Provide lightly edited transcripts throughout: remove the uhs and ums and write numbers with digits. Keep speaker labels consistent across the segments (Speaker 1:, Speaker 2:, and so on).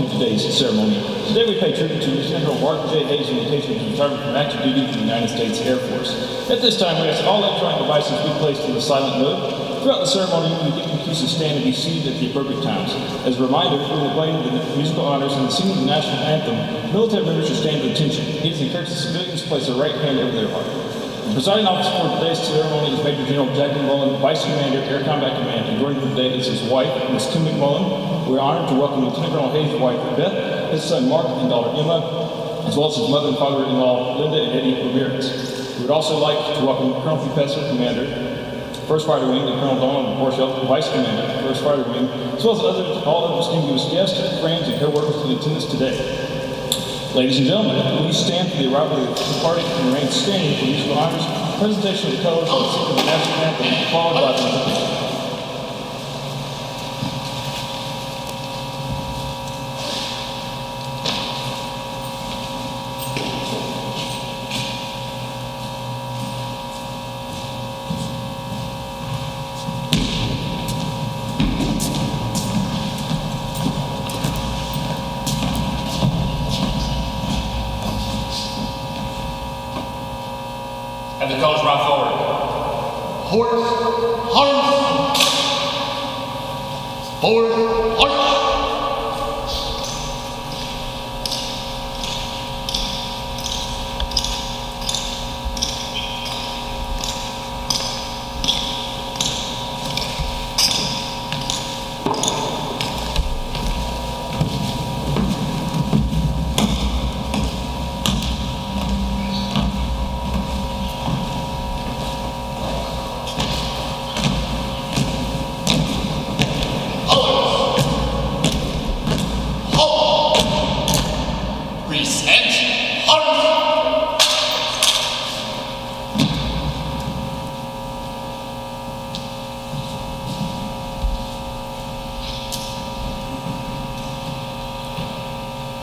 Speaker 1: today's ceremony. Today we pay tribute to Lieutenant Col Mark Hayes' invitation to retirement from active duty in the United States Air Force. At this time, we ask all electronic devices be placed in the silent mode. Throughout the ceremony, we give you cues to stand and be seated at the appropriate times. As a reminder, we will play the musical honors and the singing of the national anthem. Military members should stand at attention. It is encouraged that civilians place their right hand over their heart. The presiding officer for today's ceremony is Major General Jack McMullen, Vice Commander, Air Combat Command, and joining him today is his wife, Ms. Kim McMullen. We're honored to welcome Lieutenant Colonel Hayes' wife, Beth, his son Mark and daughter Emma, as well as his mother and father-in-law, Linda and Eddie Ramirez. We would also like to welcome Colonel Professor, Commander, 1st Fighter Wing, and Colonel Donald Borchelt, Vice Commander, 1st Fighter Wing, as well as all other distinguished guests, friends, and co-workers in attendance today. Ladies and gentlemen, please stand for the arrival of the party and remain standing for musical honors, presentation of the colors and the singing of the national anthem, followed by the
Speaker 2: and the colors brought forward. Horse, horse, forward, horse.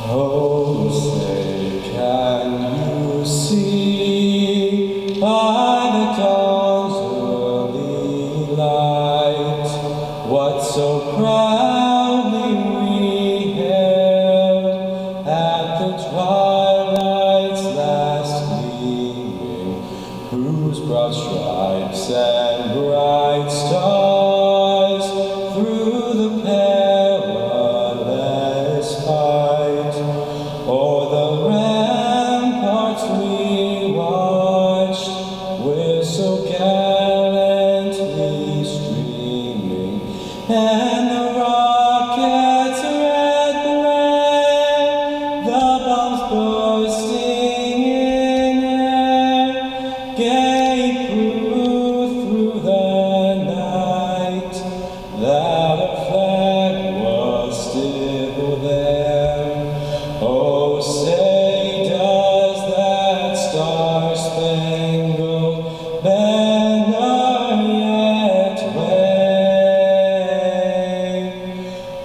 Speaker 3: Oh, say, can you see by the dawn's early light what so proudly we hailed at the twilight's last gleaming, whose broad stripes and bright stars through the perilous fight o'er the ramparts we watched, we're so gallantly streaming, and the rockets' red glare, the bombs bursting in air, gave proof through the night that a flag was still there. Oh, say, does that star-spangled banner yet wave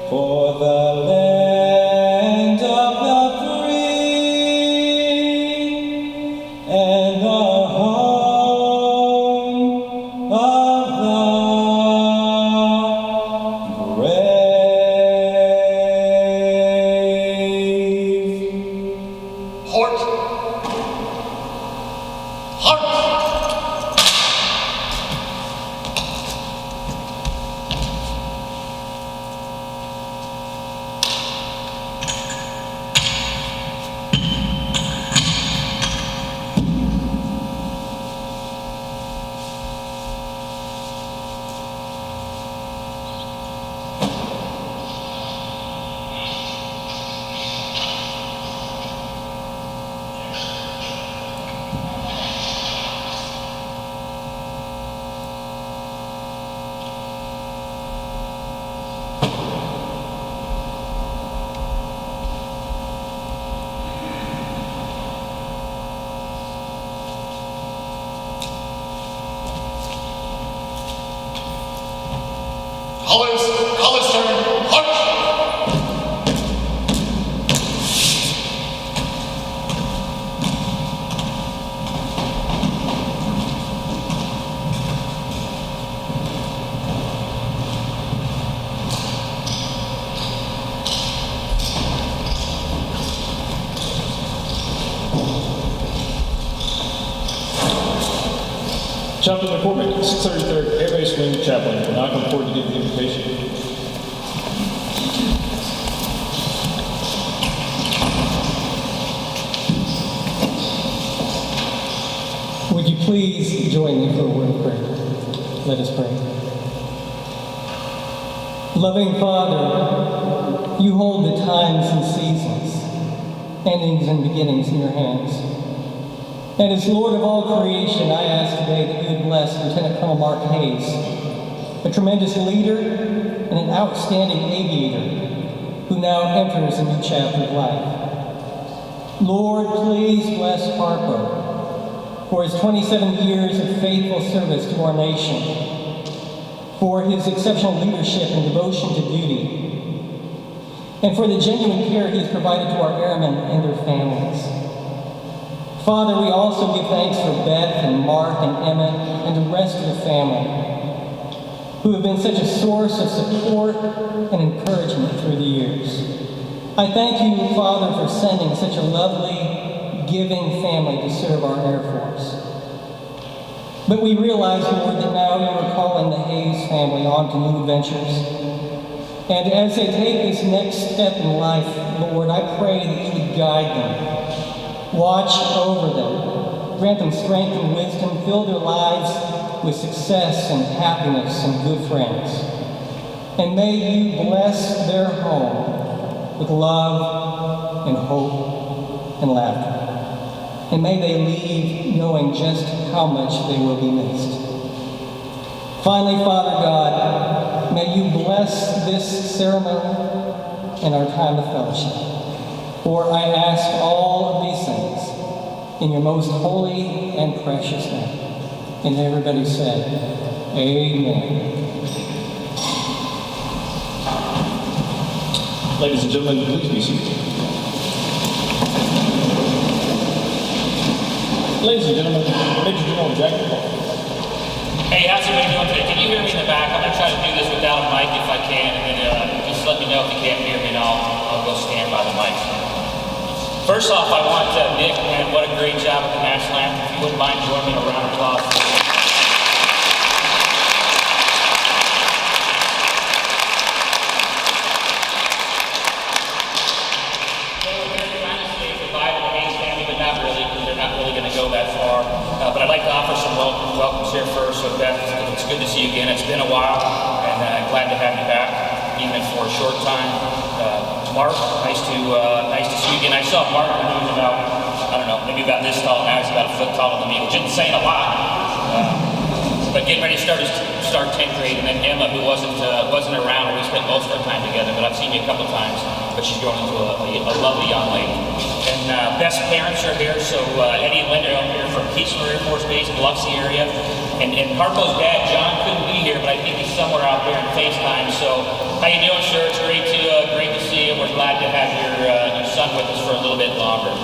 Speaker 3: for the land of the free and the home of the brave?
Speaker 2: Hort, heart. Colors turn, heart.
Speaker 1: Chaplain McCormick, 633rd Air Base Wing Chaplain, will now come forward to give the invitation.
Speaker 4: Would you please join me for a word of prayer? Let us pray. Loving Father, you hold the times and seasons, endings and beginnings in your hands. And as Lord of all creation, I ask today that you would bless Lieutenant Col Mark Hayes, a tremendous leader and an outstanding aviator who now enters a new chapter of life. Lord, please bless Harpo for his 27 years of faithful service to our nation, for his exceptional leadership and devotion to duty, and for the genuine care he has provided to our airmen and their families. Father, we also give thanks for Beth and Mark and Emma and the rest of the family who have been such a source of support and encouragement through the years. I thank you, Father, for sending such a lovely, giving family to serve our Air Force. But we realize, Lord, that now you are calling the Hayes family on to new adventures. And as they take this next step in life, Lord, I pray that you would guide them. Watch over them, grant them strength and wisdom, fill their lives with success and happiness and good friends. And may you bless their home with love and hope and laughter. And may they leave knowing just how much they will be missed. Finally, Father God, may you bless this ceremony and our time of fellowship. For I ask all of these things in your most holy and precious name. And everybody said, Amen.
Speaker 1: Ladies and gentlemen, please be seated. Ladies and gentlemen, Major General Jack Paul.
Speaker 5: Hey, how's everybody doing today? Can you hear me in the back? I'm going to try to do this without a mic if I can, and then just let me know if you can't hear me, and I'll go stand by the mic. First off, I want Nick, man, what a great job with the national anthem. If you wouldn't mind joining me in a round of applause. Not really, because they're not really going to go that far. But I'd like to offer some welcomes here first. So Beth, it's good to see you again. It's been a while, and I'm glad to have you back, even for a short time. Mark, nice to see you again. I saw Mark when he was about, I don't know, maybe about this tall. Now he's about a foot taller than me, which isn't saying a lot. But getting ready to start 10th grade, and then Emma, who wasn't around, we spent most of our time together. But I've seen you a couple times. But she's growing into a lovely young lady. And Beth's parents are here, so Eddie and Linda are here from Keesler Air Force Base, Biloxi area. And Harpo's dad, John, couldn't be here, but I think he's somewhere out there in FaceTime. So, how you doing, sir? It's great to see you. We're glad to have your son with us for a little bit longer.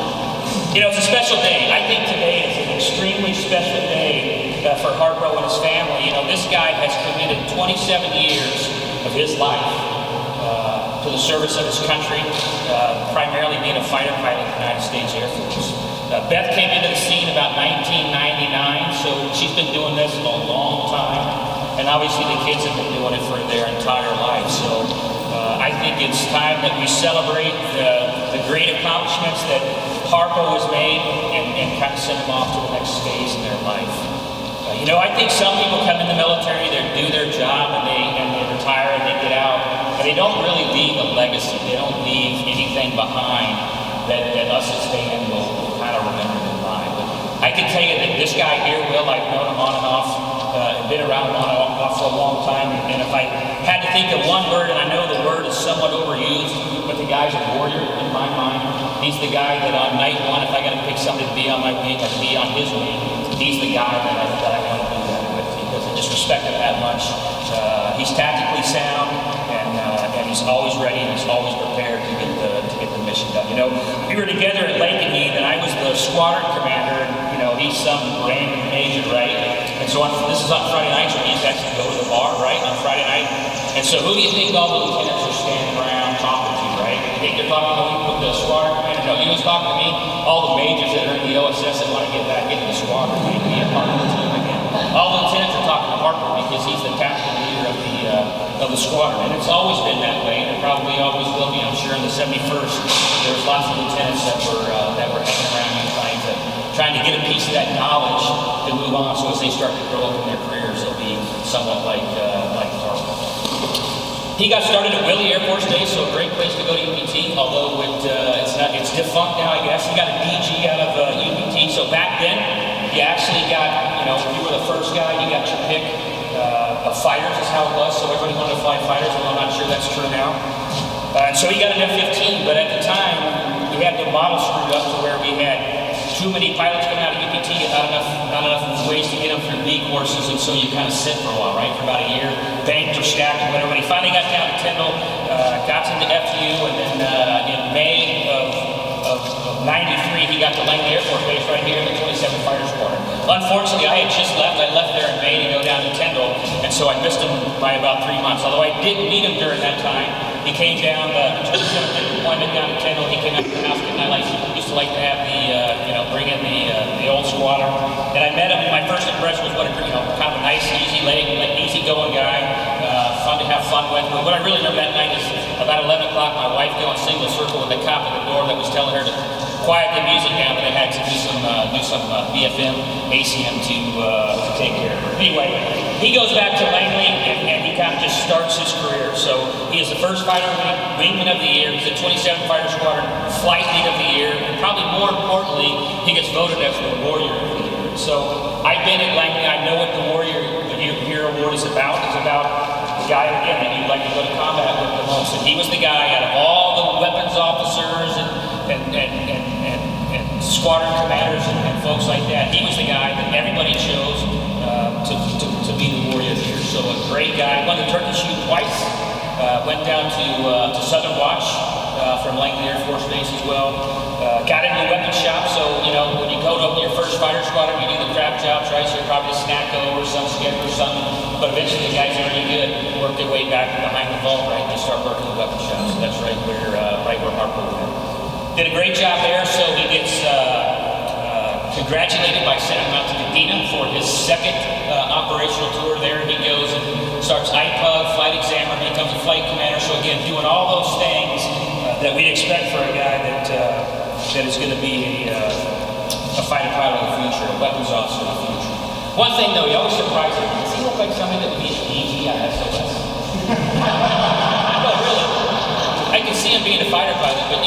Speaker 5: You know, it's a special day. I think today is an extremely special day for Harpo and his family. You know, this guy has committed 27 years of his life to the service of his country, primarily being a fighter pilot in the United States Air Force. Beth came into the scene about 1999, so she's been doing this a long time. And obviously the kids have been doing it for their entire life. So I think it's time that we celebrate the great accomplishments that Harpo has made and kind of send them off to the next phase in their life. You know, I think some people come in the military, they do their job, and they retire and they get out, but they don't really leave a legacy. They don't leave anything behind that us as fans will kind of remember them by. But I can tell you that this guy here, Will, I've known him on and off, and been around him on and off for a long time. And if I had to think of one word, and I know the word is somewhat overused, but the guy's a warrior in my mind. He's the guy that on night one, if I got to pick somebody to be on my wing or to be on his wing, he's the guy that I want to do that with, because I just respect him that much. He's tactically sound, and he's always ready, and he's always prepared to get the mission done. You know, we were together at Lakenheath, and I was the squadron commander, and you know, he's some random major, right? And so this is on Friday night, so he's actually go to the bar, right, on Friday night. And so who do you think all the lieutenants are standing around talking to, right? You think they're talking to the squadron commander? No, he was talking to me, all the majors that are in the OSS that want to get back into the squadron, be a part of the team again. all the lieutenants are talking to Harper because he's the tactical leader of the squadron, and it's always been that way, and it probably always will be. I'm sure in the 71st, there's lots of lieutenants that were hanging around you trying to get a piece of that knowledge to move on. So as they start to grow up in their careers, they'll be somewhat like Harper. He got started at Willie Air Force Base, so a great place to go to UPT, although it's defunct now, I guess. He got a DG out of UPT, so back then, you actually got, if you were the first guy, you got your pick of fighters is how it was, so everybody wanted to fly fighters, well, I'm not sure that's true now. So he got an F-15, but at the time, we had the model screwed up to where we had too many pilots coming out of UPT and not enough ways to get them through B courses, and so you kind of sit for a while, right? For about a year, banked or stacked or whatever. When he finally got down to Tyndall, got into FU, and then in May of 93, he got to Langley Air Force Base right here in the 27th Fighter Squadron. Unfortunately, I had just left. I left there in May to go down to Tyndall, and so I missed him by about 3 months. Although I did meet him during that time. He came down, the 27th deployment down to Tyndall. He came out to the house, and I used to like to have bring in the old squadron. And I met him, and my first impression was what kind of a nice, easy-going guy, fun to have fun with. But what I really remember that night is about 11 o'clock, my wife going single circle with a cop at the door that was telling her to quiet the music down, but I had to do some BFM, ACM to take care of her. Anyway, he goes back to Langley, and he kind of just starts his career. So he is the first fighter wingman of the year. He's the 27th Fighter Squadron flight lead of the year, and probably more importantly, he gets voted as the Warrior of the year. So I've been at Langley. I know what the Hero Award is about. It's about the guy, again, that you'd like to go to combat with the most. And he was the guy out of all the weapons officers and squadron commanders and folks like that. He was the guy that everybody chose to be the Warrior of the Year. So a great guy. Won the turkey shoot twice. Went down to Southern Watch from Langley Air Force Base as well. Got into the weapons shop. So when you go to your first fighter squadron, you do the craft jobs, right? So you're probably a snacko or some skipper or something. But eventually the guys are really good. Work their way back behind the vault, right? They start working the weapons shop. So that's right where Harper went. Did a great job there, so he gets congratulated by sending him out to Medina for his second operational tour there. He goes and starts IPUG, flight examiner, becomes a flight commander. So again, doing all those things that we'd expect for a guy that is going to be a fighter pilot of the future, a weapons officer of the future. One thing though, he always surprised me. Does he look like somebody that would be an DG on SOS? No, really. I can see him being a fighter pilot, but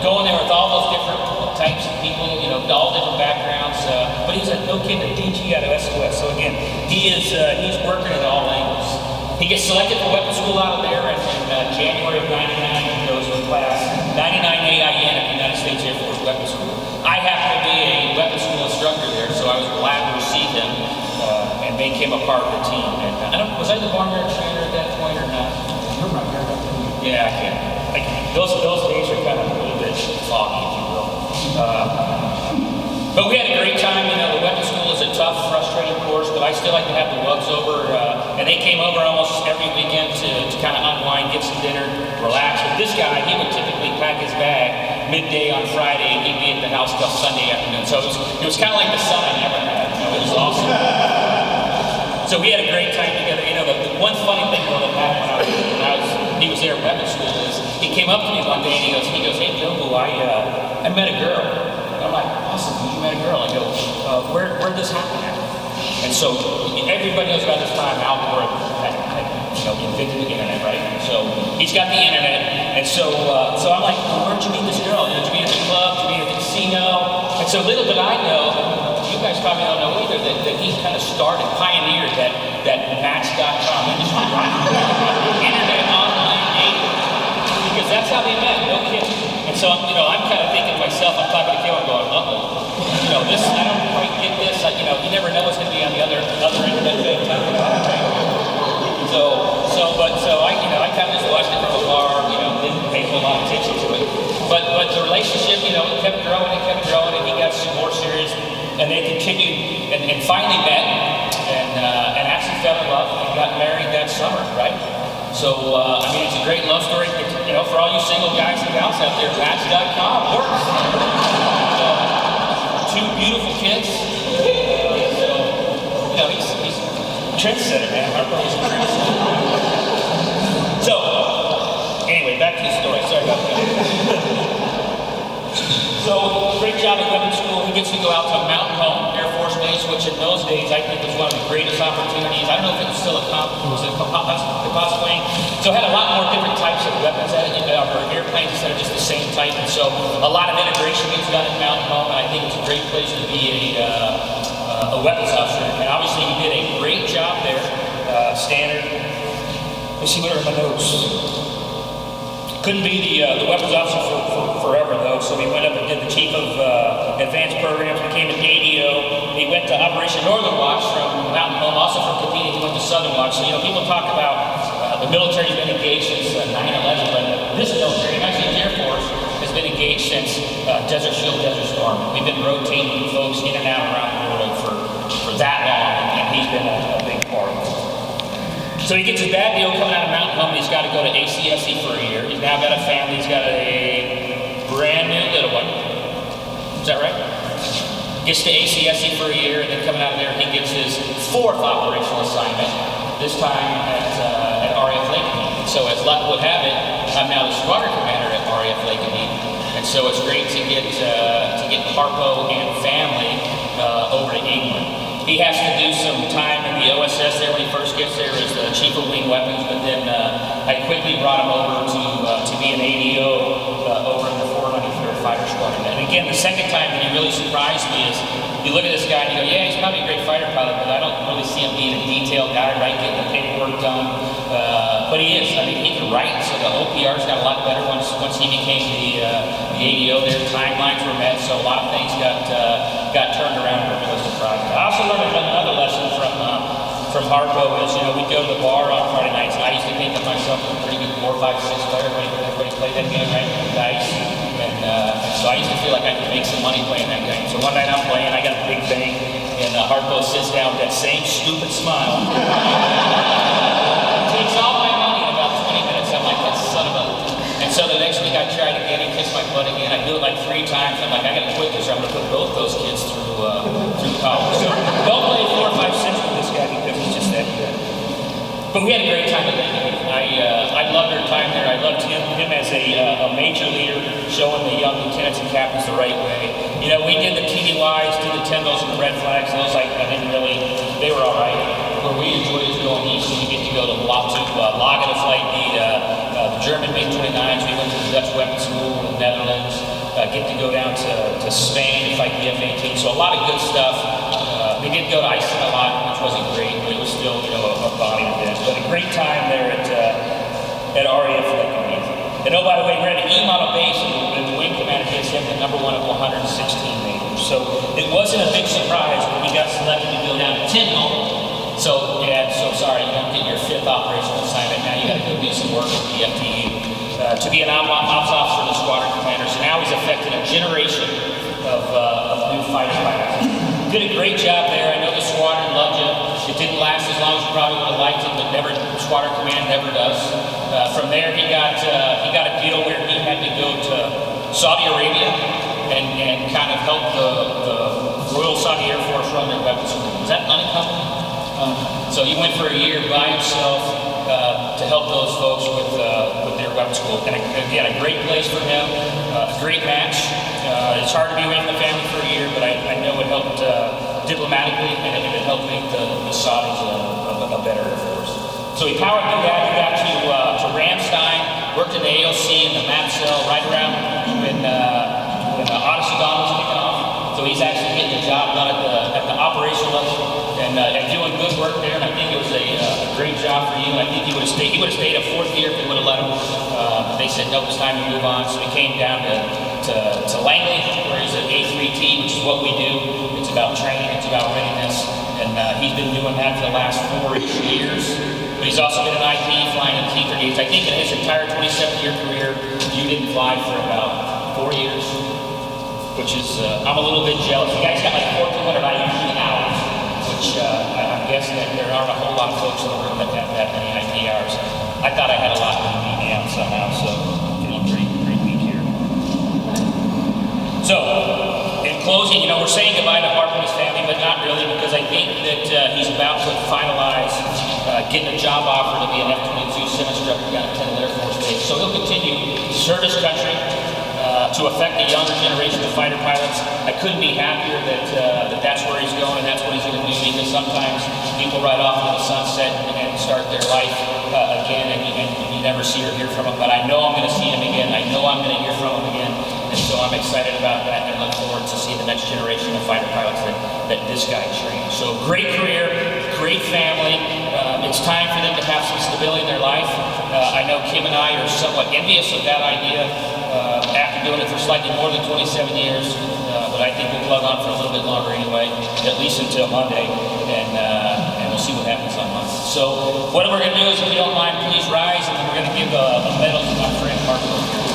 Speaker 5: going there with all those different types of people, all different backgrounds. But he's no kid, a DG out of SOS. So again, he's working at all angles. He gets selected for weapons school out of there in January of '99. He goes to class 99 AIN at the United States Air Force Weapons School. I happen to be a weapons school instructor there, so I was glad to receive him and make him a part of the team. And was I the barnyard trainer at that point or not?
Speaker 2: You're my hero.
Speaker 5: Yeah, I can't. Those days are kind of a little bit foggy, if you will. But we had a great time. The weapons school is a tough, frustrating course, but I still like to have the wugs over. And they came over almost every weekend to kind of unwind, get some dinner, relax. But this guy, he would typically pack his bag midday on Friday, and he'd be at the house till Sunday afternoon. So it was kind of like the son I never had. It was awesome. So we had a great time together. The one funny thing though that happened when he was there at weapons school is he came up to me one day and he goes, "Hey Joe, I met a girl." And I'm like, "Awesome, you met a girl?" I go, "Where'd this happen at?" And so everybody knows about this time Al Gore had invented the internet, right? So he's got the internet, and so I'm like, well, "Where'd you meet this girl? Did you meet at the club? Did you meet at the casino?" And so little did I know, you guys probably don't know either, that he kind of pioneered that Match.com industry, right? Internet online dating, because that's how they met, no kidding. And so I'm kind of thinking to myself, I'm talking to Kim, I'm going, this, I don't quite get this. You never know what's going to be on the other end of that thing. So I kind of just watched it from afar, didn't pay a whole lot of attention to it. But the relationship, kept growing and he got some more serious, and they continued and finally met and actually fell in love and got married that summer, right? So, it's a great love story. For all you single guys and gals out there, Match.com works. Two beautiful kids. He's trendsetter, man. Harpo is a trendsetter. So, anyway, back to the story. Sorry about that. So, great job at weapons school. He gets to go out to Mountain Home Air Force Base, which in those days I think was one of the greatest opportunities. I don't know if it was still a composite plane. So it had a lot more different types of weapons at it, or airplanes instead of just the same type. And so a lot of integration gets done at Mountain Home, and I think it's a great place to be a weapons officer. And obviously he did a great job there. Standard. Let's see what are my notes. Couldn't be the weapons officer for forever, though, so he went up and did the chief of advanced programs, became an ADO. He went to Operation Northern Watch from Mountain Home, also from Cavite, he went to Southern Watch. So, people talk about the military's been engaged since 9/11, but this military, actually the Air Force, has been engaged since Desert Shield, Desert Storm. We've been rotating folks in and out around the world for that long, and he's been a big part of it. So he gets his bad deal coming out of Mountain Home, and he's got to go to ACSC for a year. He's now got a family. He's got a brand new little one. Is that right? Gets to ACSC for a year, and then coming out of there, he gets his 4th operational assignment, this time at RAF Lakenheath. So as luck would have it, I'm now the squadron commander at RAF Lakenheath. And so it's great to get Harpo and family over to England. He has to do some time in the OSS there when he first gets there as the chief of wing weapons, but then I quickly brought him over to be an ADO over in the 493rd Fighter Squadron. And again, the second time that he really surprised me is you look at this guy and you go, yeah, he's probably a great fighter pilot, but I don't really see him being a detailed guy, right, getting the paperwork done. But he is. I mean, he can write, so the OPRs got a lot better once he became the ADO. Their timelines were met, so a lot of things got turned around and were really surprised. I also learned another lesson from Harpo is, we'd go to the bar on Friday nights, and I used to think of myself as a pretty good 4, 5, 6 player. Everybody played that game, right? Dice. And so I used to feel like I could make some money playing that game. So one night I'm playing, I got a big bang, and Harpo sits down with that same stupid smile. Takes all my money in about 20 minutes. I'm like, that son of a... And so the next week I tried again, he kissed my butt again. I do it like 3 times. I'm like, I gotta quit this or I'm gonna put both those kids through college. So don't play 4, 5, 6 with this guy because he's just that good. But we had a great time at Lakenheath. I loved our time there. I loved him as a major leader, showing the young lieutenants and captains the right way. We did the TDYs, did the 10 and the red flags. Those I didn't really, they were all right. Where we enjoyed is going east. We get to go to Lagen to fight the German MiG-29s. We went to the Dutch Weapons School in the Netherlands. Get to go down to Spain to fight the F-18. So a lot of good stuff. We did go to Iceland a lot, which wasn't great, but it was still, a body event. But a great time there at RAF Lakenheath. And oh, by the way, we're at an E model base, and the wing commander gives him the number 1 of 116 majors. So it wasn't a big surprise when he got selected to go down to Tyndall. So sorry, you don't get your 5th operational assignment. Now you got to go do some work with the FTU to be an ops officer of the squadron commander. So now he's affected a generation of new fighter pilots. Did a great job there. I know the squadron loved you. It didn't last as long as you probably would have liked it, but squadron command never does. From there, he got a deal where he had to go to Saudi Arabia and kind of help the Royal Saudi Air Force run their weapons school. Is that unencumbered? So he went for a year by himself to help those folks with their weapons school. And again, a great place for him, a great match. It's hard to be away from the family for a year, but I know it helped diplomatically, and it helped make the Saudis a better Air Force. So he powered through that. He got to Ramstein, worked in the AOC in the map cell right around when Odyssey Dawn was kicking off. So he's actually getting the job done at the operational level and doing good work there. And I think it was a great job for you. And I think he would have stayed a 4th year if they would have let him. But they said, nope, it's time to move on. So he came down to Langley, where he's at A3T, which is what we do. It's about training, it's about readiness. And he's been doing that for the last 4-ish years. But he's also been an IP flying in T-38s. I think in his entire 27-year career, you didn't fly for about 4 years, which is, I'm a little bit jealous. You guys got like 1,400 IP hours, which I'm guessing that there aren't a whole lot of folks in the room that have that many IP hours. I thought I had a lot to beat me out somehow, so pretty weak here. So, in closing, we're saying goodbye to Harpo and his family, but not really, because I think that he's about to finalize getting a job offer to be an F-22 semi-instructor down at Kendall Air Force Base. So he'll continue to serve his country, to affect the younger generation of fighter pilots. I couldn't be happier that that's where he's going and that's what he's going to do, because sometimes people ride off into the sunset and start their life again, and you never see or hear from him. But I know I'm going to see him again. I know I'm going to hear from him again. And so I'm excited about that, and I look forward to seeing the next generation of fighter pilots that this guy trained. So great career, great family. It's time for them to have some stability in their life. I know Kim and I are somewhat envious of that idea after doing it for slightly more than 27 years. But I think we'll plug on for a little bit longer anyway, at least until Monday, and we'll see what happens on Monday. So what we're going to do is, if you don't mind, please rise, and then we're going to give a medal to my friend Mark Hayes.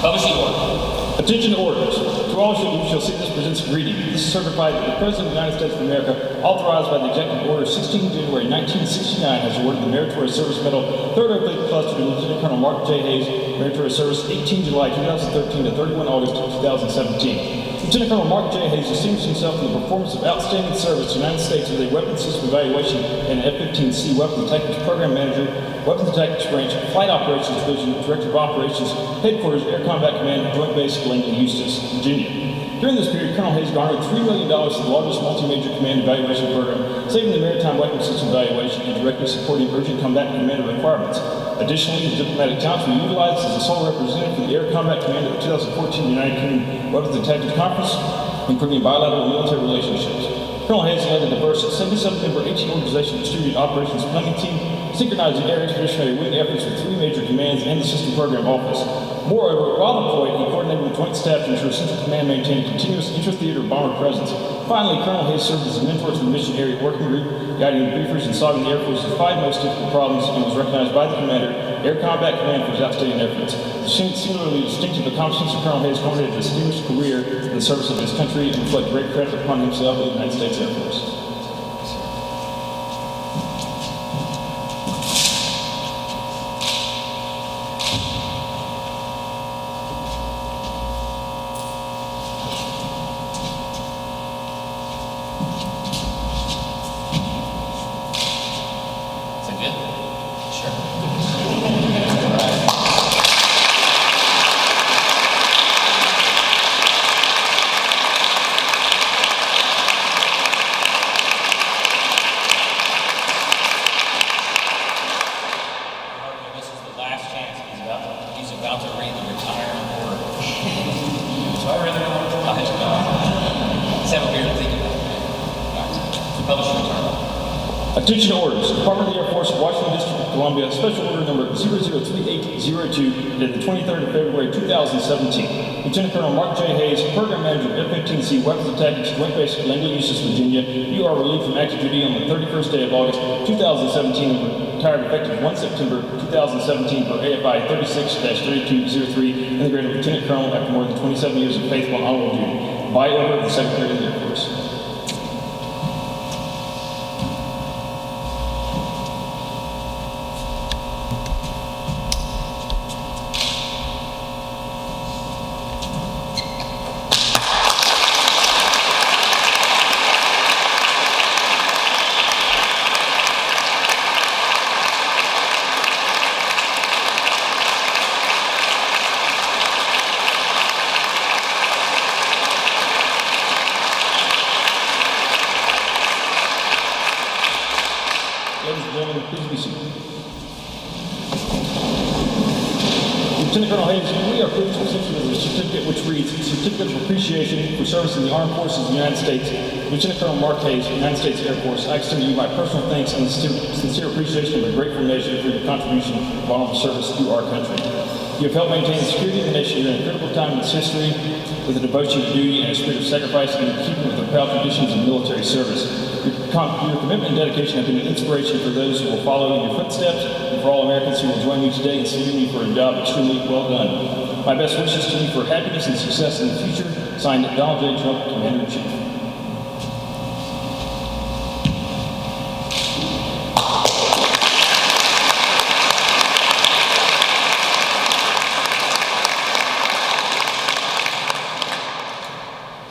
Speaker 5: Publishing order.
Speaker 1: Attention orders. To all who shall see this presents a greeting. This is certified that the President of the United States of America, authorized by the Executive Order 16 January 1969, has awarded the Meritorious Service Medal, 3rd Oblique Cluster to Lieutenant Colonel Mark J. Hayes, Meritorious Service, 18 July 2013 to 31 August 2017. Lieutenant Colonel Mark J. Hayes distinguished himself in the performance of outstanding service to the United States with a Weapons System Evaluation and an F-15C Weapons Tactics Program Manager, Weapons and Tactics Branch, Flight Operations Division, Director of Operations, Headquarters, Air Combat Command, Joint Base, Langley, Eustis, Virginia. During this period, Colonel Hayes garnered $3 million to the largest multi-major command evaluation program, saving the Maritime Weapons System Evaluation and directly supporting urgent combat commander requirements. Additionally, his diplomatic talents were utilized as a sole representative for the Air Combat Command at the 2014 United Kingdom Weapons and Tactics Conference, improving bilateral military relationships. Colonel Hayes led a diverse 77-member 18 organization distributed operations planning team, synchronizing air expeditionary wing efforts with 3 major commands and the System Program Office. Moreover, while deployed, he coordinated with Joint Staff to ensure Central Command maintained a continuous intra-theater bomber presence. Finally, Colonel Hayes served as a mentor to the Mission Area Working Group, guiding the briefers and solving the Air Force's 5 most difficult problems, and was recognized by the Commander, Air Combat Command, for his outstanding efforts. The singularly distinctive accomplishments of Colonel Hayes culminated a distinguished career in the service of his country and reflect great credit upon himself and the United States Air Force. Attention orders. Department of the Air Force, Washington District of Columbia, Special Order Number 003802, dated the 23rd of February 2017. Lieutenant Colonel Mark J. Hayes, Program Manager of F-15C Weapons and Tactics, Joint Base, Langley, Eustis, Virginia. You are relieved from active duty on the 31st day of August 2017 and retired effective 1 September 2017 for AFI 36-3203 in the grade of Lieutenant Colonel after more than 27 years of faithful and honorable duty. By order of the Secretary of the Air Force. Ladies and gentlemen, please be seated. Lieutenant Colonel Hayes, we are pleased to present you with a certificate which reads, Certificate of Appreciation for Service in the Armed Forces of the United States. Lieutenant Colonel Mark Hayes, United States Air Force, I extend to you my personal thanks and sincere appreciation of a grateful nation for your contribution of honorable service to our country. You have helped maintain the security of the nation during a critical time in its history with a devotion to duty and a spirit of sacrifice in keeping with the proud traditions of military service. Your commitment and dedication have been an inspiration for those who will follow in your footsteps and for all Americans who will join me today in saluting you for a job extremely well done. My best wishes to you for happiness and success in the future. Signed, Donald J. Trump, Commander-in-Chief.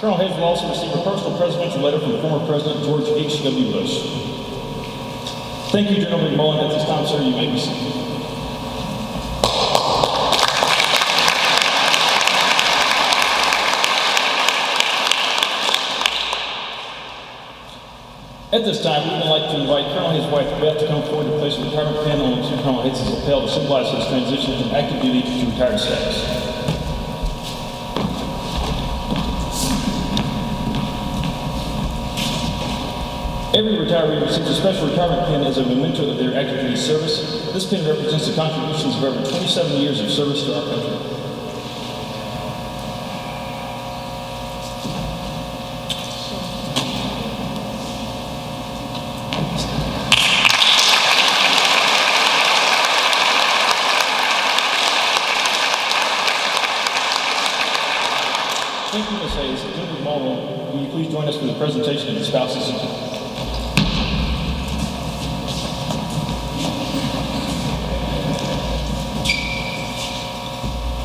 Speaker 1: Colonel Hayes will also receive a personal presidential letter from former President George H.W. Bush. Thank you, General McMullen. At this time, sir, you may be seated. At this time, we would like to invite Colonel Hayes' wife, Beth, to come forward to place a retirement pin on Lieutenant Colonel Hayes' lapel to symbolize his transition from active duty to retired status. Every retiree receives a special retirement pin as a memento of their active duty service. This pin represents the contributions of over 27 years of service to our country. Thank you, Ms. Hayes. General McMullen, will you please join us for the presentation of the spouse's certificate?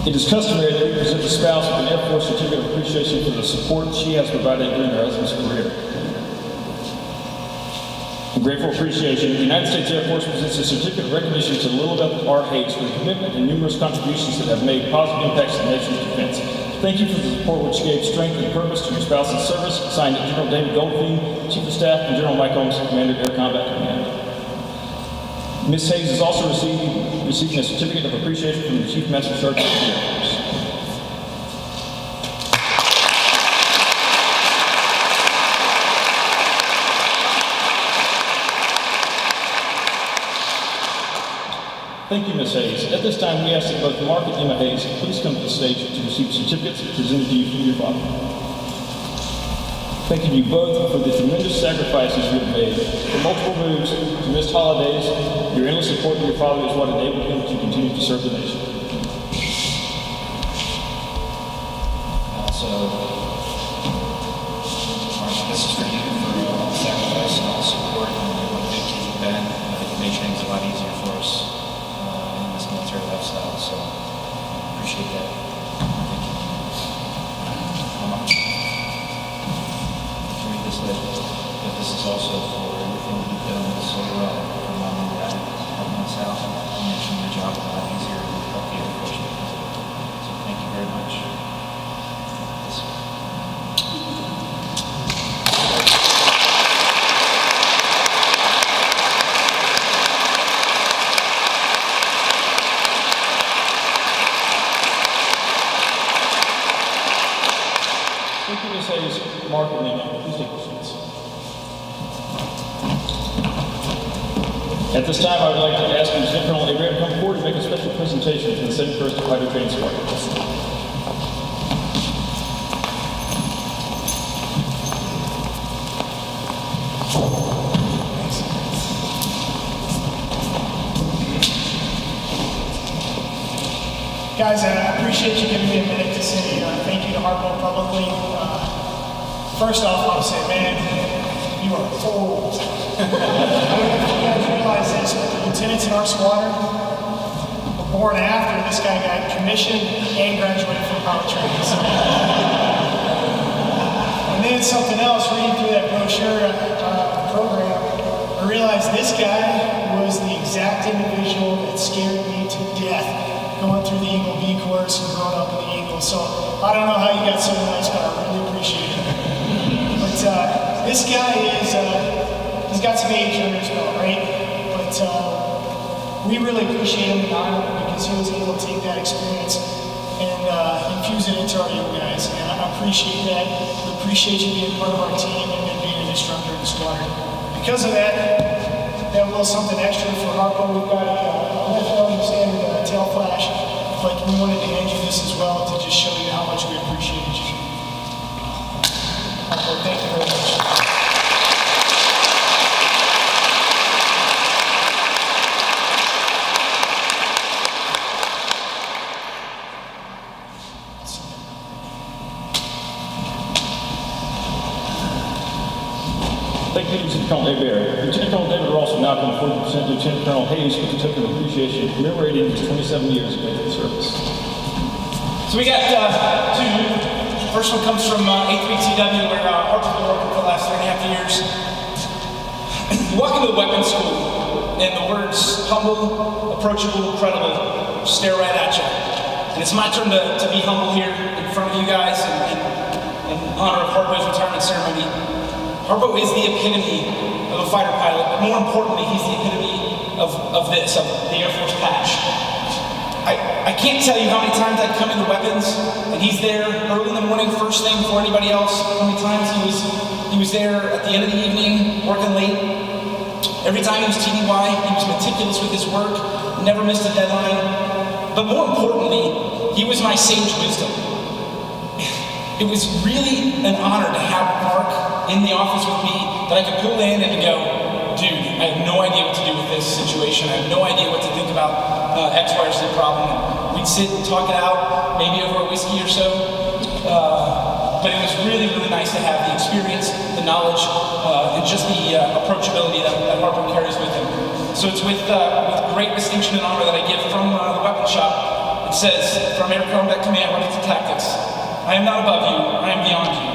Speaker 1: It is customary that we present the spouse with an Air Force certificate of appreciation for the support she has provided during her husband's career. In grateful appreciation, the United States Air Force presents a certificate of recognition to Lilibeth R. Hayes for the commitment and numerous contributions that have made positive impacts to the nation's defense. Thank you for the support which gave strength and purpose to your spouse's service. Signed, General David Goldfein, Chief of Staff, and General Mike Holmes, Commander, Air Combat Command. Ms. Hayes is also receiving a certificate of appreciation from the Chief Master Sergeant of the Air Force. Thank you, Ms. Hayes. At this time, we ask that both Mark and Emma Hayes please come to the stage to receive certificates presented to you from your father. Thank you to you both for the tremendous sacrifices you have made. From multiple moves to missed holidays, your endless support of your father is what enabled him to continue to serve the nation.
Speaker 5: So, Mark, this is for you for all the sacrifice and all the support and what a good kid you've been. You made things a lot easier for us in this military lifestyle, so appreciate that. Thank you. Mama, to read this letter, but this is also for everything you've done so well for Mom and Dad, helping us out and making your job a lot easier and help the other coach because of it. So thank you very much.
Speaker 1: Thank you, Ms. Hayes, Mark, and Emma. Please take your seats. At this time, I would like to ask Lieutenant Colonel Abraham to come forward and make a special presentation to the 71st Fighter Training Squadron.
Speaker 6: Guys, I appreciate you giving me a minute to say thank you to Harpo publicly. First off, I want to say, man, you are old. I don't know if you guys realize this, but the lieutenants in our squadron were born after this guy got commissioned and graduated from pilot training. So. And then something else, reading through that brochure program, I realized this guy was the exact individual that scared me to death going through the Eagle B course and growing up in the Eagle. So I don't know how you got so nice, but I really appreciate it. But this guy is, he's got some age under his belt, right? But we really appreciate him in Iowa because he was able to take that experience and infuse it into our young guys. And I appreciate that. We appreciate you being part of our team and then being an instructor in the squadron. Because of that, we have a little something extra for Harpo. We've got a lift standard tail flash, but we wanted to hand you this as well to just show you how much we appreciated you. Harpo, thank you very much.
Speaker 1: Thank you, Lieutenant Colonel Hebert. Lieutenant Colonel David Ross will now come forward to present Lieutenant Colonel Hayes with a token of appreciation commemorating his 27 years of faithful service.
Speaker 2: So we got two
Speaker 6: First one comes from 8-3TW, where Harper's been working for the last 3.5 years. You walk into the weapons school, and the words humble, approachable, credible stare right at you. And it's my turn to be humble here in front of you guys in honor of Harpo's retirement ceremony. Harpo is the epitome of a fighter pilot, but more importantly, he's the epitome of the Air Force patch. I can't tell you how many times I'd come into weapons, and he's there early in the morning, first thing before anybody else. How many times he was there at the end of the evening, working late. Every time he was TDY, he was meticulous with his work, never missed a deadline. But more importantly, he was my sage wisdom. It was really an honor to have Mark in the office with me, that I could pull in and go, dude, I have no idea what to do with this situation. I have no idea what to think about X, Y, or Z problem. And we'd sit and talk it out, maybe over a whiskey or so. But it was really, really nice to have the experience, the knowledge, and just the approachability that Harpo carries with him. So it's with great distinction and honor that I give from the weapons shop. It says, from Air Combat Command, Weapons and Tactics, I am not above you, I am beyond you.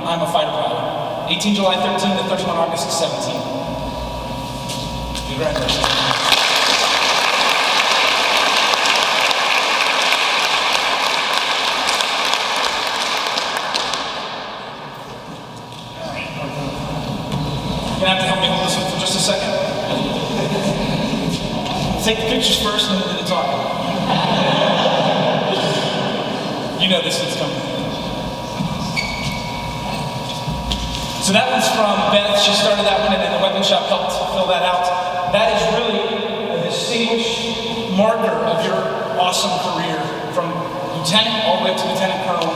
Speaker 6: I am a fighter pilot. 18 July 13 to 31 August 17. Congratulations. You're gonna have to help me hold this one for just a second. Take the pictures first and then do the talking. You know this is coming. So that one's from Beth. She started that one and then the weapons shop helped fill that out. That is really a distinguished marker of your awesome career from lieutenant all the way up to lieutenant colonel.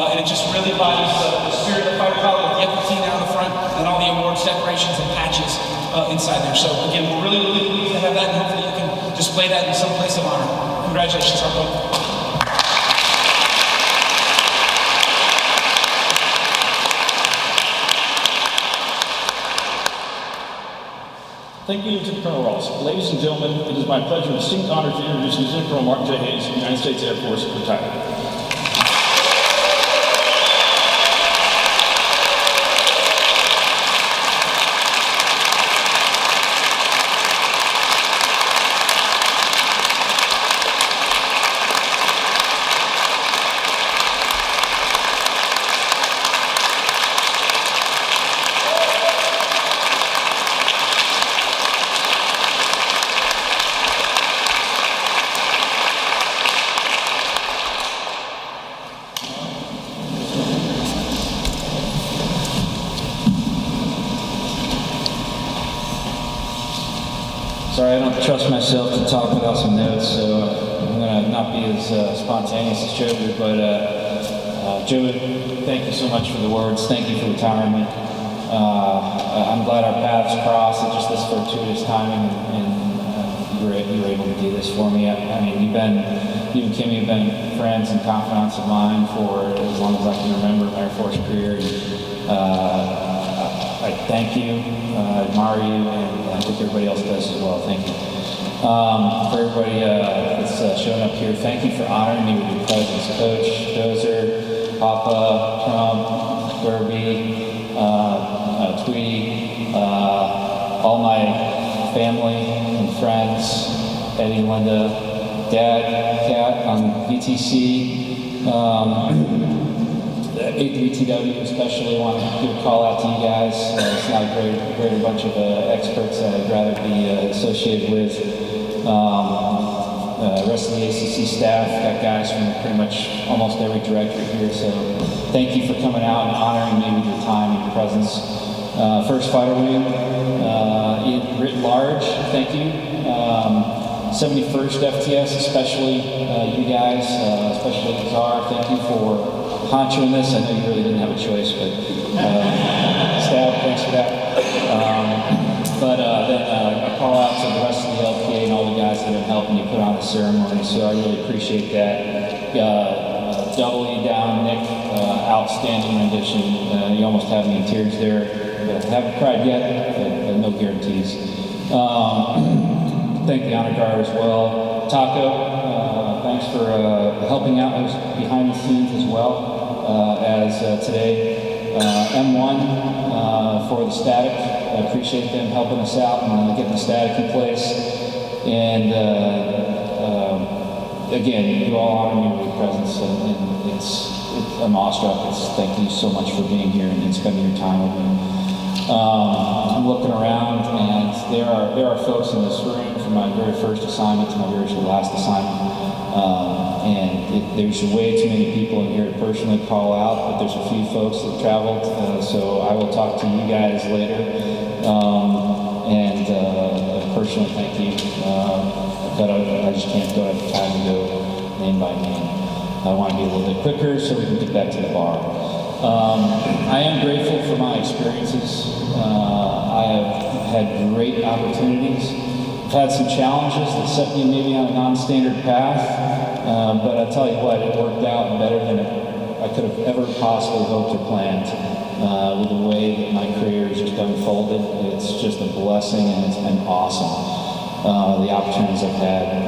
Speaker 6: And it just really embodies the spirit of the fighter pilot with the F-15 down the front and all the awards, decorations, and patches inside there. So again, we're really, really pleased to have that, and hopefully you can display that in some place of honor. Congratulations, Harpo.
Speaker 1: Thank you, Lieutenant Colonel Ross. Ladies and gentlemen, it is my pleasure and distinct honor to introduce Lieutenant Colonel Mark J. Hayes, United States Air Force, retired.
Speaker 3: Sorry, I don't trust myself to talk without some notes, so I'm going to not be as spontaneous as Joe, but Joe, thank you so much for the words. Thank you for retirement. I'm glad our paths crossed at just this fortuitous timing, and you were able to do this for me. I mean, you and Kimmy have been friends and confidants of mine for as long as I can remember my Air Force career. And, I thank you, I admire you, and I think everybody else does as well. Thank you. For everybody that's showing up here, thank you for honoring me with your presence. Coach, Dozer, Papa, Trump, Derby, Tweety, all my family and friends, Eddie and Linda, Dad, Kat on VTC, 8-3TW especially, want to give a call out to you guys. It's not a greater bunch of experts that I'd rather be associated with. Rest of the ACC staff, got guys from pretty much almost every directorate here, so thank you for coming out and honoring me with your time and your presence. First Fighter Wing, writ large, thank you. 71st FTS, especially you guys, especially Czar, thank you for honchoing this. I know you really didn't have a choice, but staff, thanks for that. Then a call out to the rest of the LPA and all the guys that have helped me put on the ceremony, so I really appreciate that. Doubly down, Nick, outstanding rendition. You almost have me in tears there. But I haven't cried yet, but no guarantees. Thank the Honor Guard as well. Taco, thanks for helping out behind the scenes as well as today. M1 for the static. I appreciate them helping us out and getting the static in place. And again, you all honor me with your presence, and I'm awestruck. Thank you so much for being here and spending your time with me. I'm looking around, and there are folks in this room from my very first assignment to my very last assignment, and there's way too many people in here to personally call out, but there's a few folks that traveled, so I will talk to you guys later, and personally thank you, but I just don't have time to go name by name. I want to be a little bit quicker so we can get back to the bar. I am grateful for my experiences. I have had great opportunities. I've had some challenges that set me maybe on a non-standard path, but I tell you what, it worked out better than I could have ever possibly hoped or planned. With the way that my career has just unfolded, it's just a blessing, and it's been awesome. The opportunities I've had.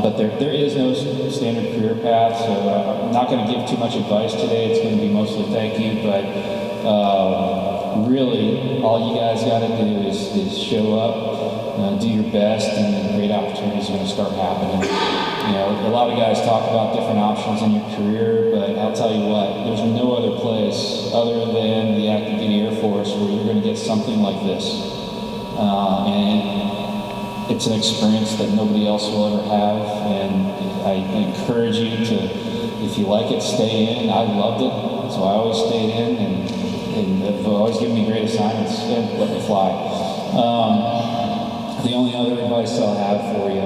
Speaker 3: But there is no standard career path, so I'm not going to give too much advice today. It's going to be mostly thank you, but really all you guys got to do is show up, do your best, and then great opportunities are going to start happening. You know, a lot of guys talk about different options in your career, but I'll tell you what, there's no other place other than the active duty Air Force where you're going to get something like this. And it's an experience that nobody else will ever have, and I encourage you to, if you like it, stay in. I loved it, so I always stayed in, and they've always given me great assignments and let me fly. The only other advice I'll have for you,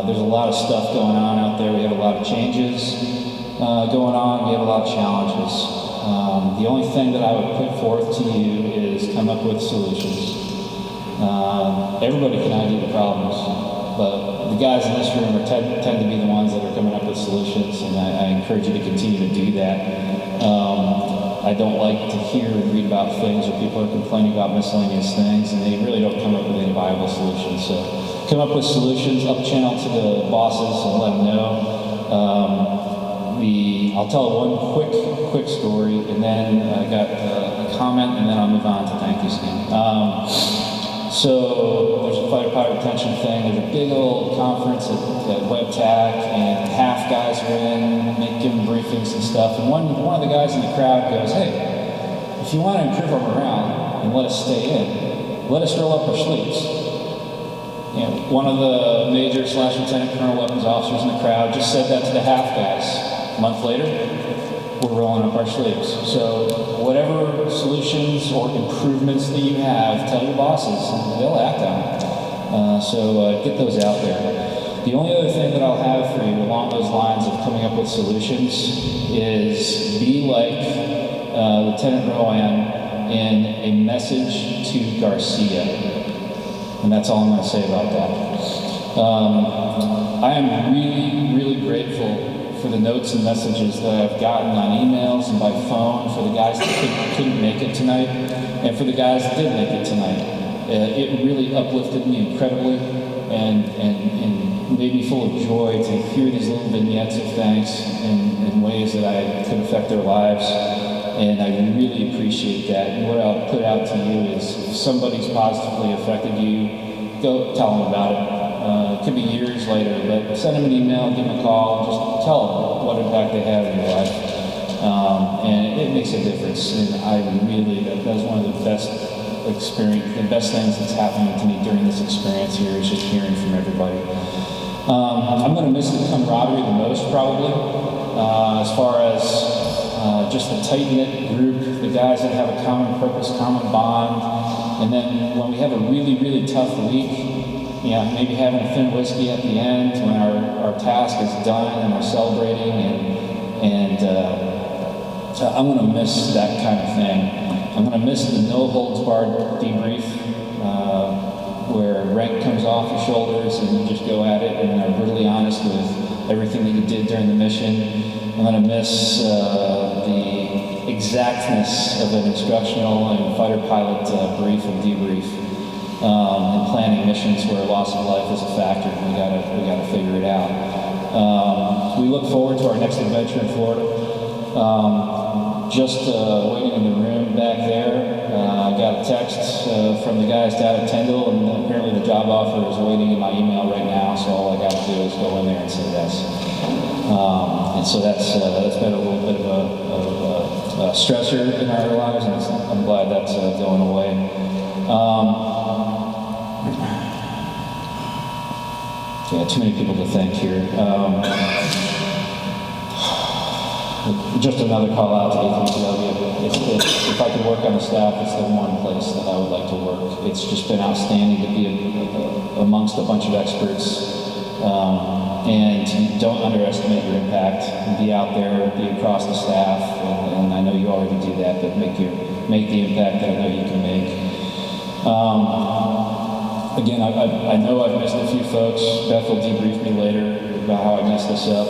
Speaker 3: there's a lot of stuff going on out there. We have a lot of changes going on. We have a lot of challenges. The only thing that I would put forth to you is come up with solutions. Everybody can ID the problems, but the guys in this room tend to be the ones that are coming up with solutions, and I encourage you to continue to do that. I don't like to hear and read about things where people are complaining about miscellaneous things, and they really don't come up with any viable solutions. So come up with solutions, up channel to the bosses and let them know. I'll tell one quick story, and then I got a comment, and then I'll move on to thank yous again. So there's a fighter pilot retention thing. There's a big old conference at WebTAC, and half guys are in, giving briefings and stuff. And one of the guys in the crowd goes, "Hey, if you want to improve our morale and let us stay in, let us roll up our sleeves." You know, one of the major/lieutenant colonel weapons officers in the crowd just said that to the half guys. A month later, we're rolling up our sleeves. So whatever solutions or improvements that you have, tell your bosses, and they'll act on it. So get those out there. The only other thing that I'll have for you along those lines of coming up with solutions is be like Lieutenant Rowan in A Message to Garcia. And that's all I'm going to say about that. I am really, really grateful for the notes and messages that I've gotten on emails and by phone for the guys that couldn't make it tonight, and for the guys that did make it tonight. It really uplifted me incredibly and made me full of joy to hear these little vignettes of thanks in ways that I could affect their lives, and I really appreciate that. And what I'll put out to you is if somebody's positively affected you, go tell them about it. It could be years later, but send them an email, give them a call, just tell them what impact they have in your life. And it makes a difference. And that was one of the best things that's happened to me during this experience here is just hearing from everybody. I'm going to miss the camaraderie the most probably, as far as just the tight-knit group, the guys that have a common purpose, common bond. And then when we have a really, really tough week, maybe having a thin whiskey at the end when our task is done and we're celebrating, and I'm going to miss that kind of thing. I'm going to miss the no-holds-barred debrief where rank comes off your shoulders and you just go at it and are brutally honest with everything that you did during the mission. I'm going to miss the exactness of an instructional and fighter pilot brief and debrief. And planning missions where loss of life is a factor. We gotta figure it out. look forward to our next adventure in Florida. Just waiting in the room back there, I got a text from the guys down at Tyndall, and apparently the job offer is waiting in my email right now, so all I got to do is go in there and say yes. And so that's been a little bit of a stressor in our lives, and I'm glad that's going away. Yeah, too many people to thank here. Just another call out to ATW. If I could work on the staff, it's the one place that I would like to work. It's just been outstanding to be amongst a bunch of experts. And don't underestimate your impact. Be out there, be across the staff, and I know you already do that, but make the impact that I know you can make. Again, I know I've missed a few folks. Beth will debrief me later about how I messed this up.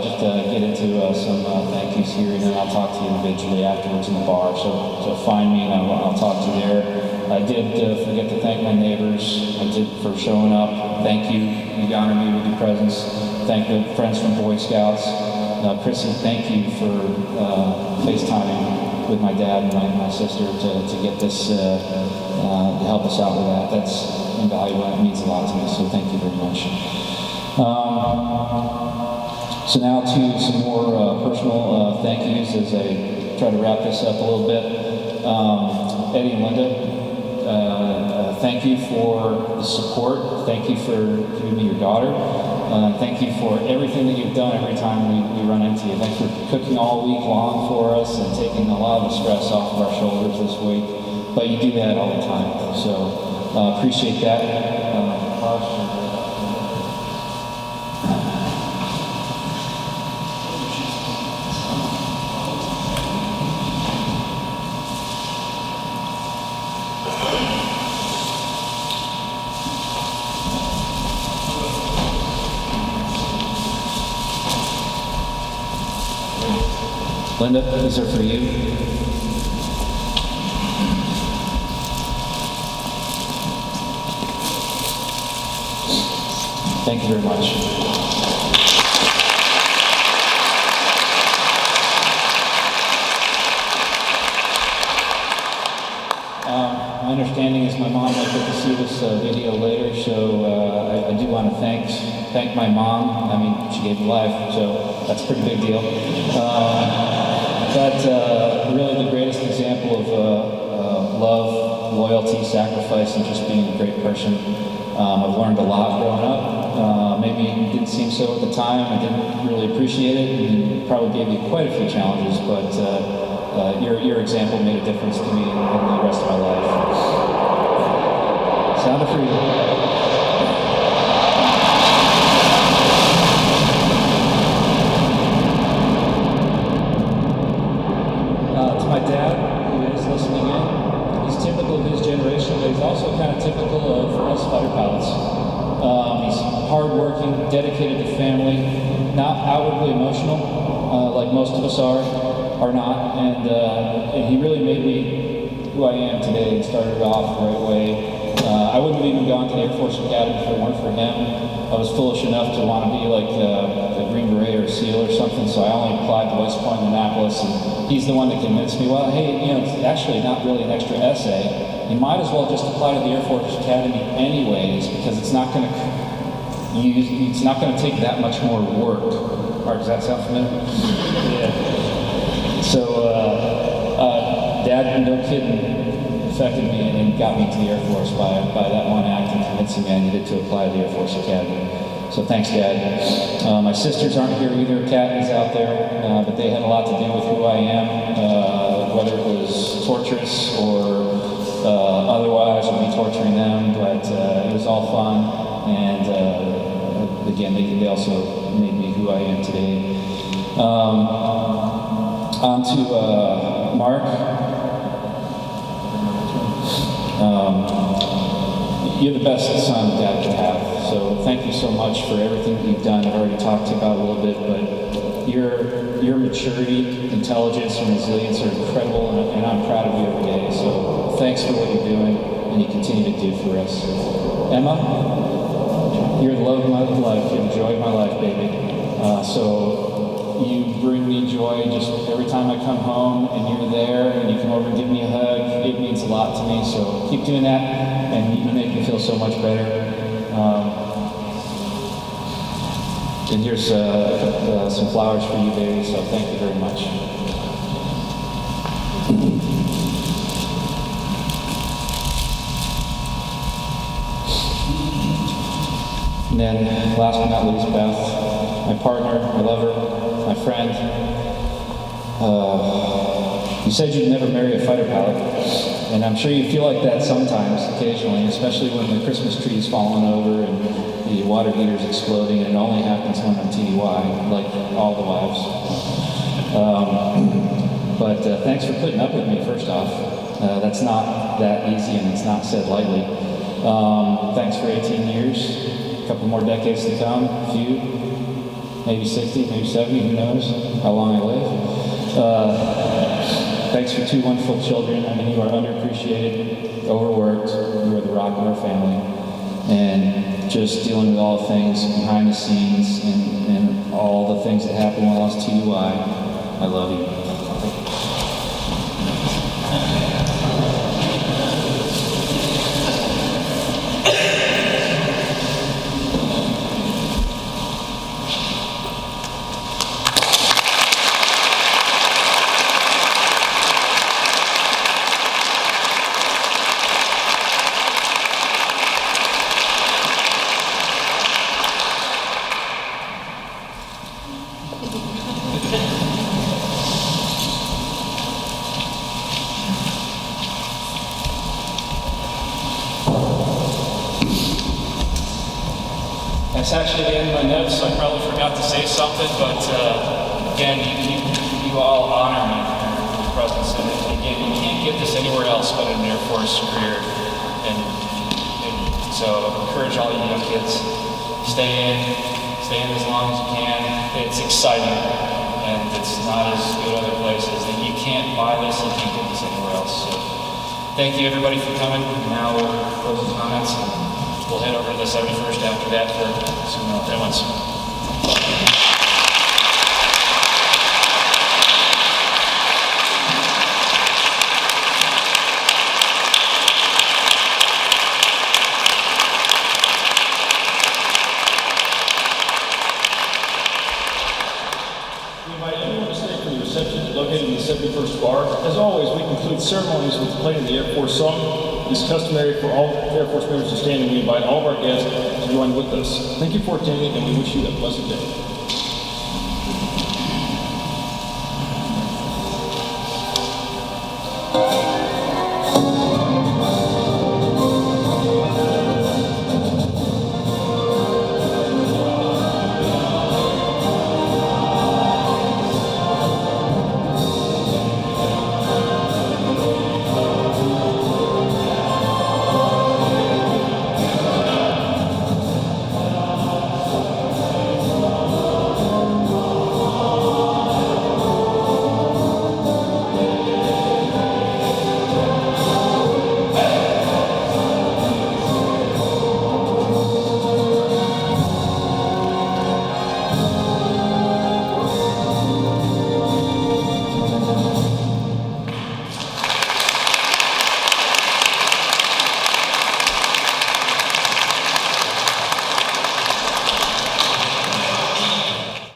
Speaker 3: Just get into some thank yous here, and then I'll talk to you individually afterwards in the bar. So find me, and I'll talk to you there. I did forget to thank my neighbors. I did for showing up. Thank you. You honor me with your presence. Thank the friends from Boy Scouts. Chrissy, thank you for FaceTiming with my dad and my sister to get this, to help us out with that. That's invaluable. It means a lot to me, so thank you very much. So now to some more personal thank yous as I try to wrap this up a little bit. Eddie and Linda, thank you for the support. Thank you for giving me your daughter. Thank you for everything that you've done every time we run into you. Thanks for cooking all week long for us and taking a lot of the stress off of our shoulders this week. But you do that all the time, so appreciate that. Linda, these are for you. Thank you very much. My understanding is my mom might get to see this video later, so I do want to thank my mom. I mean, she gave me life, so that's a pretty big deal. But really the greatest example of love, loyalty, sacrifice, and just being a great person. I've learned a lot growing up. Maybe it didn't seem so at the time. I didn't really appreciate it, and it probably gave me quite a few challenges, but your example made a difference to me in the rest of my life. Sound of freedom. My dad, who is listening in, he's typical of his generation, but he's also kind of typical of us fighter pilots. He's hardworking, dedicated to family, not outwardly emotional, like most of us are not, and he really made me who I am today and started off the right way. I wouldn't have even gone to the Air Force Academy if it weren't for him. I was foolish enough to want to be like a Green Beret or SEAL or something, so I only applied to West Point, Annapolis, and he's the one that convinced me, well, hey, it's actually not really an extra essay. You might as well just apply to the Air Force Academy anyways, because it's not going to take that much more work. Mark, does that sound familiar? Yeah. So, Dad, no kidding, affected me and got me to the Air Force by that one act and convincing me I needed to apply to the Air Force Academy. So thanks, Dad. My sisters aren't here either. Kathy's out there, but they had a lot to do with who I am, whether it was torturous or otherwise, or me torturing them, but it was all fun, and again, they also made me who I am today. On to Mark. You're the best son Dad could have, so thank you so much for everything that you've done. I've already talked to you about it a little bit, but your maturity, intelligence, and resilience are incredible, and I'm proud of you every day. So thanks for what you're doing, and you continue to do for us. Emma? you're the love of my life, you're the joy of my life, baby. So you bring me joy just every time I come home and you're there and you come over and give me a hug. It means a lot to me, so keep doing that and you make me feel so much better. And here's some flowers for you, baby, so thank you very much. And then, last but not least, Beth, my partner, my lover, my friend. You said you'd never marry a fighter pilot, and I'm sure you feel like that sometimes, occasionally, especially when the Christmas tree is falling over and the water heater's exploding, and it only happens when I'm TDY, like all the wives. But thanks for putting up with me, first off. That's not that easy, and it's not said lightly. Thanks for 18 years. A couple more decades to come, a few, maybe 60, maybe 70, who knows how long I live. Thanks for 2 wonderful children. I mean, you are underappreciated, overworked, you are the rock of our family, and just dealing with all the things behind the scenes and all the things that happen while I was TUI. I love you. That's actually the end of my notes, so I probably forgot to say something, but again, you all honor me with your presence, and again, you can't get this anywhere else but in an Air Force career, and so I encourage all you young kids, stay in as long as you can. It's exciting, and it's not as good other places, and you can't buy this, you can't get this anywhere else, so thank you everybody for coming. Now we'll close the comments. We'll head over to the 71st after that for some other ones.
Speaker 1: We invite everyone to stay for the reception located in the 71st bar. As always, we conclude ceremonies with the playing of the Air Force song. It is customary for all Air Force members to stand, and we invite all of our guests to join with us. Thank you for attending, and we wish you a blessed day.